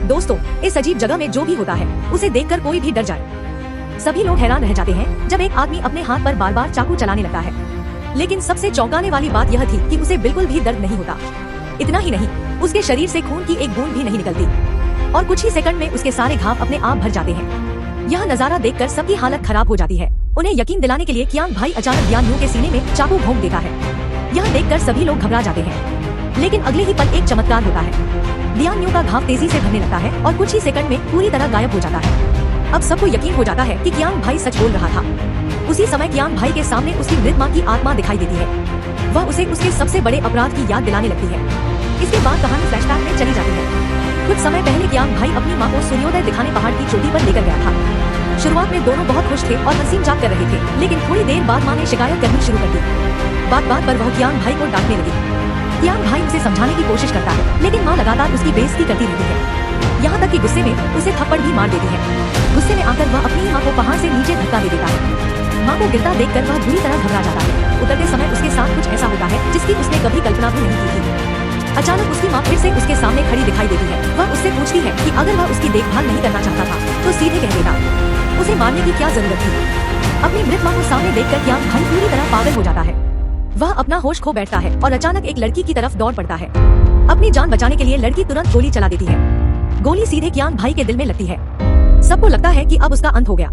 दोस्तों, इस अजीब जगह में जो भी होता है उसे देखकर कोई भी डर जाए। सभी लोग हैरान रह जाते हैं जब एक आदमी अपने हाथ पर बार बार चाकू चलाने लगता है। लेकिन सबसे चौंकाने वाली बात यह थी कि उसे बिल्कुल भी दर्द नहीं होता। इतना ही नहीं, उसके शरीर से खून की एक बूंद भी नहीं निकलती और कुछ ही सेकंड में उसके सारे घाव अपने आप भर जाते हैं। यह नजारा देखकर सबकी हालत खराब हो जाती है। उन्हें यकीन दिलाने के लिए कियांग भाई अचानक लियान यू के सीने में चाकू भोंक देता है। यह देखकर सभी लोग घबरा जाते हैं। लेकिन अगले ही पल एक चमत्कार होता है। लियान यू का घाव तेजी से भरने लगता है और कुछ ही सेकंड में पूरी तरह गायब हो जाता है। अब सबको यकीन हो जाता है कि कियांग भाई सच बोल रहा था। उसी समय कियांग भाई के सामने उसकी मृत माँ की आत्मा दिखाई देती है। वह उसे उसके सबसे बड़े अपराध की याद दिलाने लगती है। इसके बाद कहानी फ्लैशबैक में चली जाती है। कुछ समय पहले कियांग भाई अपनी माँ को सूर्योदय दिखाने पहाड़ की चोटी पर लेकर गया था। शुरुआत में दोनों बहुत खुश थे और हंसी मजाक कर रहे थे, लेकिन थोड़ी देर बाद माँ ने शिकायत करनी शुरू कर दी। बात बात पर वह कियांग भाई को डांटने लगी। कियांग भाई उसे समझाने की कोशिश करता है, लेकिन माँ लगातार उसकी बेइज्जती करती रहती है। यहाँ तक कि गुस्से में उसे थप्पड़ भी मार देती है। गुस्से में आकर वह अपनी माँ को पहाड़ से नीचे धक्का दे देता है। माँ को गिरता देखकर वह बुरी तरह घबरा जाता है। उतरते समय उसके साथ कुछ ऐसा होता है जिसकी उसने कभी कल्पना भी नहीं की थी। अचानक उसकी माँ फिर से उसके सामने खड़ी दिखाई देती है। वह उससे पूछती है कि अगर वह उसकी देखभाल नहीं करना चाहता था तो सीधे कह देता। उसे मारने की क्या जरूरत थी। अपनी मृत माँ को सामने देखकर कियांग भाई पूरी तरह पागल हो जाता है। वह अपना होश खो बैठता है और अचानक एक लड़की की तरफ दौड़ पड़ता है। अपनी जान बचाने के लिए लड़की तुरंत गोली चला देती है। गोली सीधे कियांग भाई के दिल में लगती है। सबको लगता है कि अब उसका अंत हो गया।